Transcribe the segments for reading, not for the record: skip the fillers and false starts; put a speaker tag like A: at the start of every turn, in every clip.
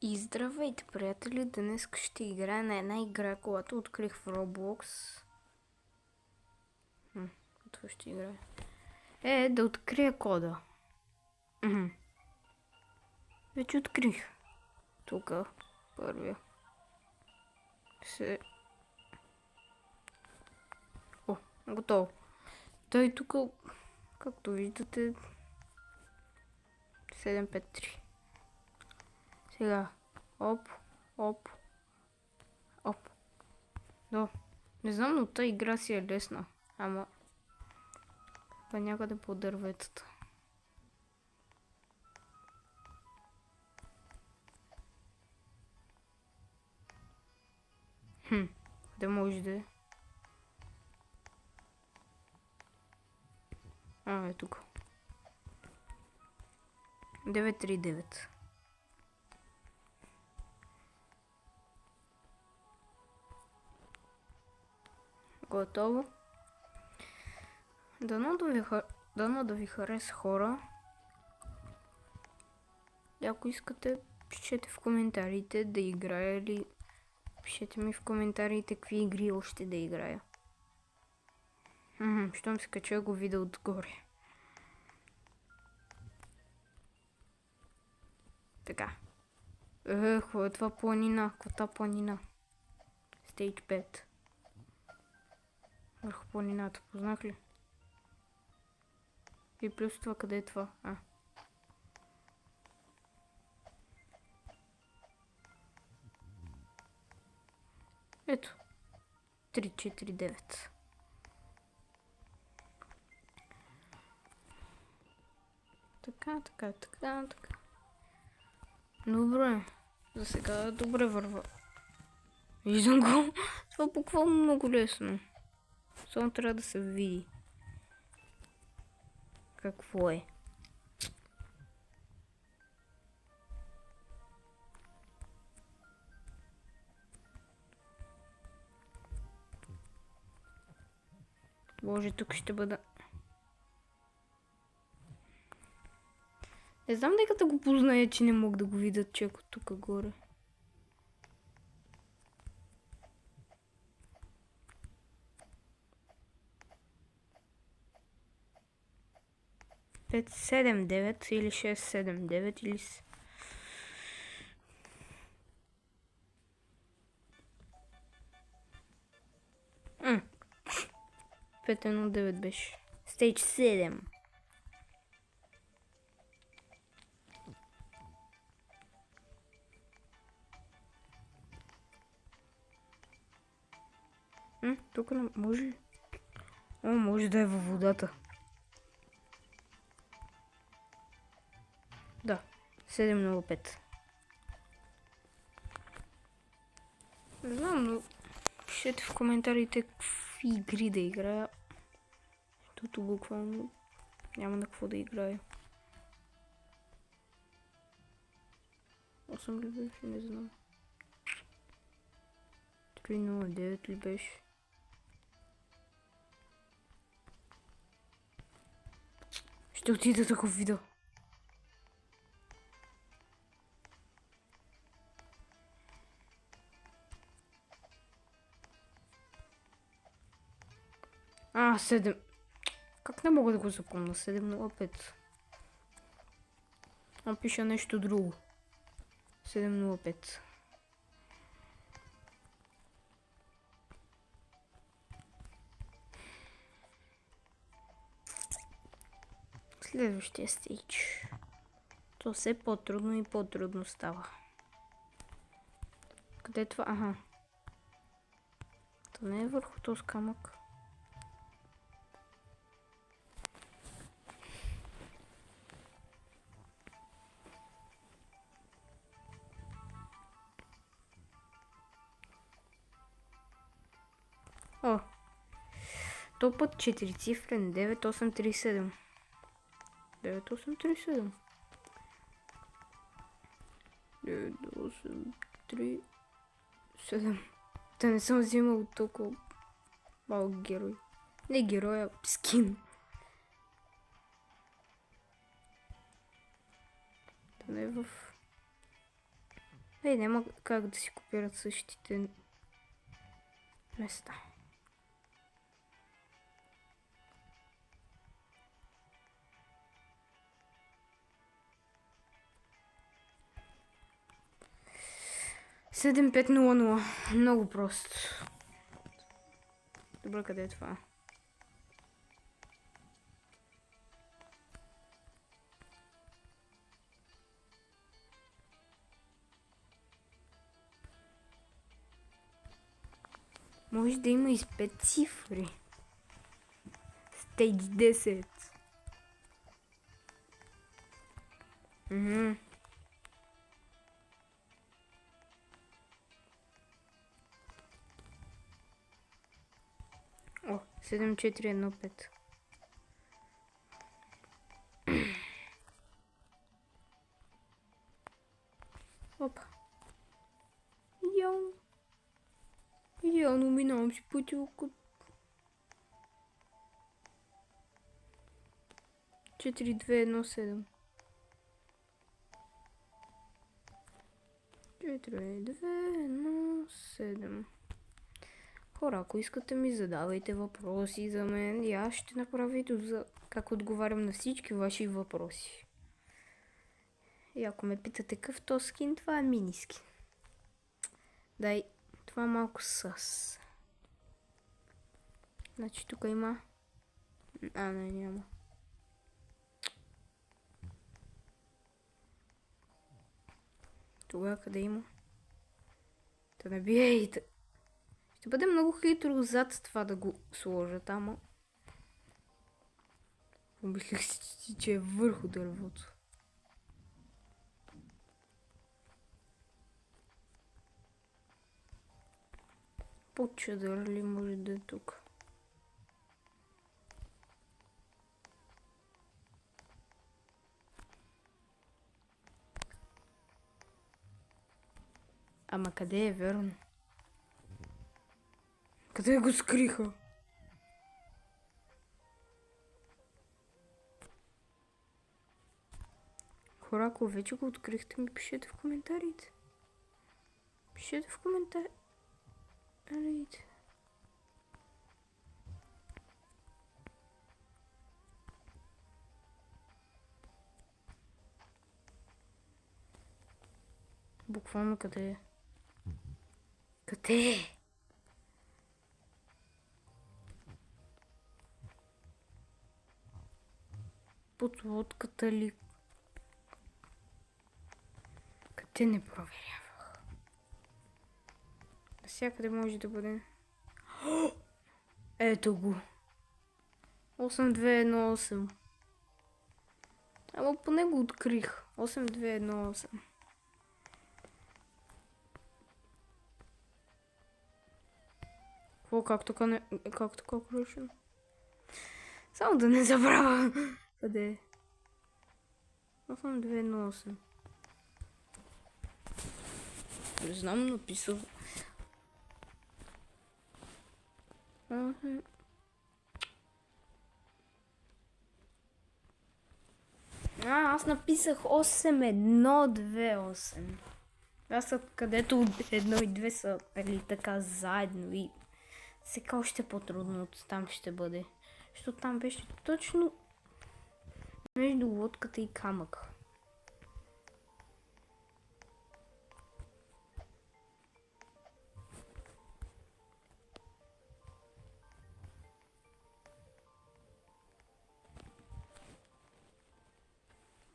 A: И здравейте, приятели! Днес ще играя на една игра, която открих в Roblox. Това ще играя. Да открия кода. Вече открих. Тук първия. Готово. Той тук, както виждате, 753. Сега. Оп. Но, не знам, но тази игра си е лесна. Ама някъде по дърветата. Къде може да е? Е тук. 939. Готово. Дано да ви хареса, хора. И ако искате, пишете в коментарите да играя или пишете ми в коментарите какви игри още да играя. Щом се кача го видя отгоре. Така. Какво е това планина? Каква планина? Stage 5. Върху планината, познах ли? И плюс това, къде е това? Ето. 349. Така. Добре. За сега добре върва. Виждам го. Това буквално много лесно. Само трябва да се види. Какво е? Боже, тук ще бъда. Не знам дека да го позная, че не мога да го видя чек от тук горе. Пет, 7-9 или 6-7-9 или... Пет 1-9 беше. Stage 7. Тук не може ли? Може да е във водата. Да, 705. Не знам, но пишете в коментарите какви игри да играя. Туто буквално няма на какво да играя. 8 ли беше? Не знам. 309 ли беше? Ще отида да го видя. А, 7. Как не мога да го запомня? 705. Пиша нещо друго. 705. Следващия стейдж. То все по-трудно и по-трудно става. Къде е това? Аха. То не е върху този камък. То път 4 цифрен 9837. 9837. 9837. Та не съм взимал толкова малък герой. Не героя, скин. Та не е в... Няма как да си копират същите места. Седем 500. Много просто. Добре, къде е това? Може да има и с 5 цифри. Stage 10. О, 7415. Опа. Идеално. Идеално минавам си пътя около 4217. 4217. Хора, ако искате ми задавайте въпроси за мен и аз ще направя видео за как отговарям на всички ваши въпроси. И ако ме питате какъв то скин, това е мини скин. Дай, това малко със. Значи тук има... не, няма. Тогава къде има? Да не бие. Ще бъде много хитро зад това да го сложат, ама... Помислих си, че е върху дървото. По-чадър ли може да е тук? Ама къде е верно? Къде го скриха? Хора, ако вече го открихте, ми пишете в коментарите. Пишете в коментарите. Буквално къде е? Къде е? Под лодката ли? Къде не проверявах? Навсякъде може да бъде. Ето го. 8218. Ама поне го открих. 8218. Какво, как така решено? Само да не забравя. Къде е? 8218. Не знам, написал. Аз написах 8128. Аз са където 1 и 2 са така заедно и сега още по-трудно там ще бъде. Защото там беше точно между лодката и камък.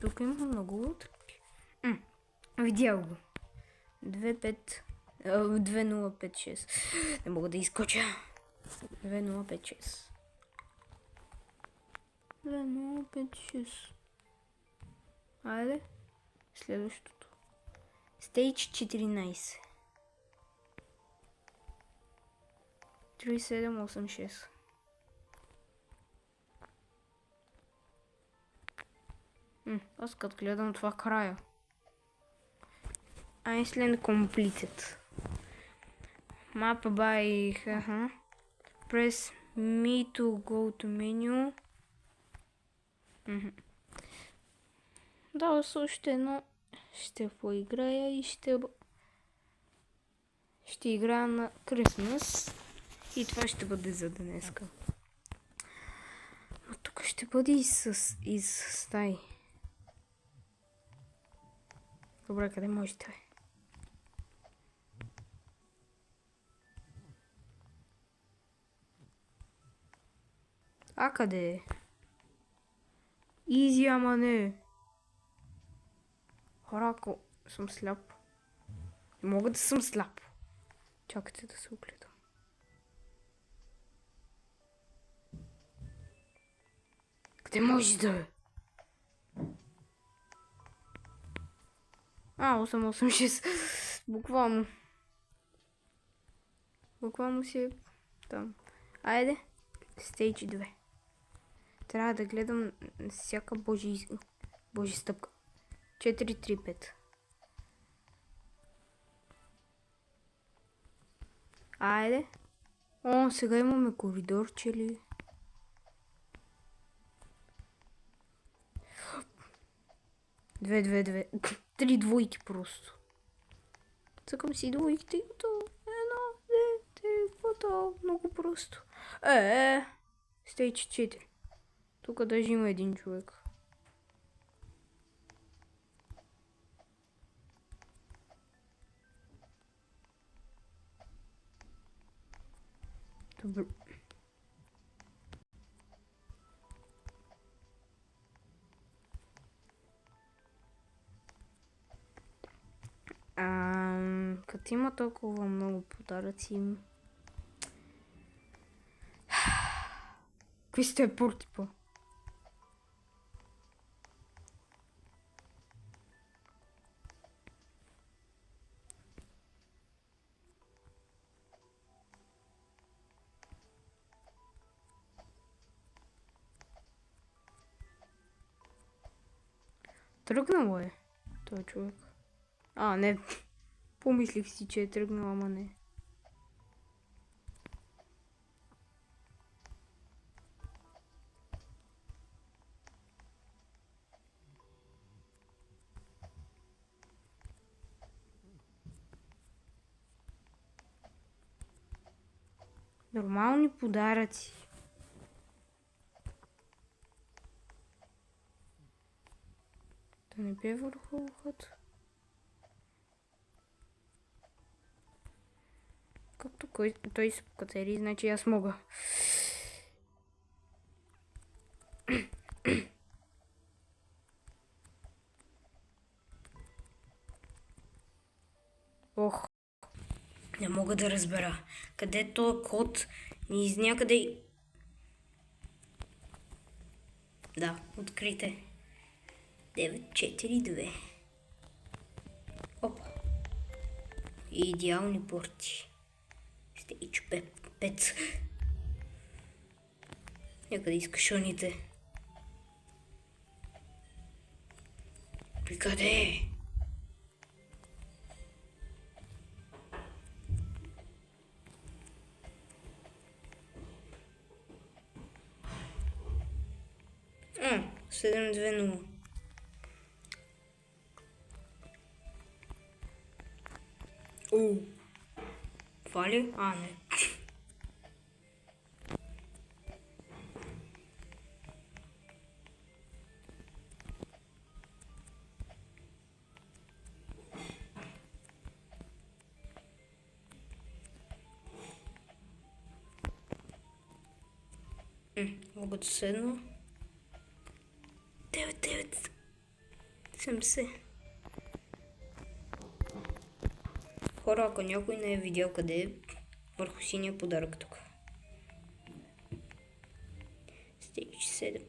A: Тук има много лодки. Видял го. 2056. Не мога да изкоча. 2056. 2056. Айде. Следващото. Stage 14. 3786. Аз като гледам това края. Iceland completed. Map by press me to go to menu. Да, още едно ще поиграя и ще Ще играя на Christmas и това ще бъде за днеска. А тук ще бъде и с стаи. Добре, къде можете? А къде е? Изи, ама не. Хора, ако съм сляп. Не мога да съм сляп. Чакайте да се огледам. Къде може да е? 886. Буквално. Буквално си е там. Айде. Stage 2. Трябва да гледам всяка божи стъпка. 4-3-5. Айде. О, сега имаме коридор, че ли? Две. 3 двойки просто. Цъкам си двойките и готово. 1, 2, 3, готово. Много просто. Stage 4. Тук даже има един човек. Добре. Като има толкова много подаръци. Какви сте портипа? Тръгнало е той човек. Не. Помислих си, че е тръгнал, ама не. Нормални подаръци. Да не бе върху ухото. Както той се покатери, значи аз мога. Ох. Не мога да разбера. Къде е този код? Ми из някъде... Да, открите. 942. Опа. И идеални порти. Stage 5. Някъде из кашоните. При къде? А, 720. О, това ли? Не. Мога да седна. 9. 70. Хора, ако някой не е видял къде е, върху синия подарък тук. Stage 7.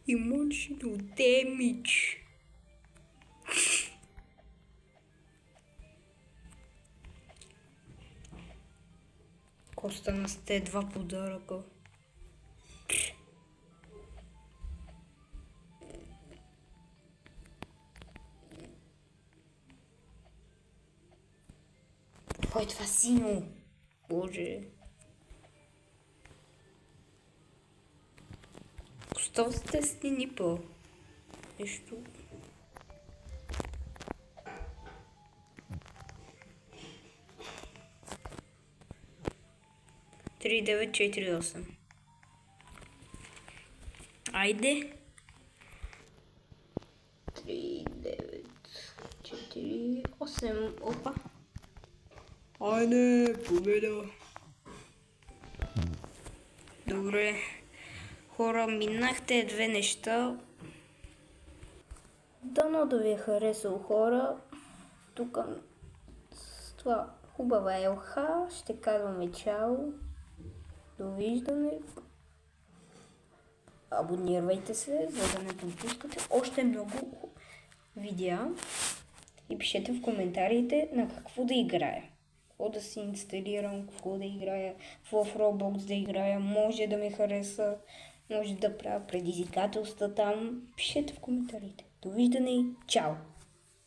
A: Emotional damage. Коста на сте 2 подаръка. Кой е това синьо? Боже. Остава с тесни нипъл. Нещо. 3948. Айде. 3948. Опа. Айде, победа. Добре. Хора, минахте две неща. Дано да ви е харесало, хора. Тук с това хубава елха ще казваме чао. Довиждане. Абонирайте се, за да не пропускате още много видеа. И пишете в коментарите на какво да играя. Какво да си инсталирам, какво да играя, в Roblox да играя, може да ме хареса, може да правя предизвикателства там. Пишете в коментарите. Довиждане и чао!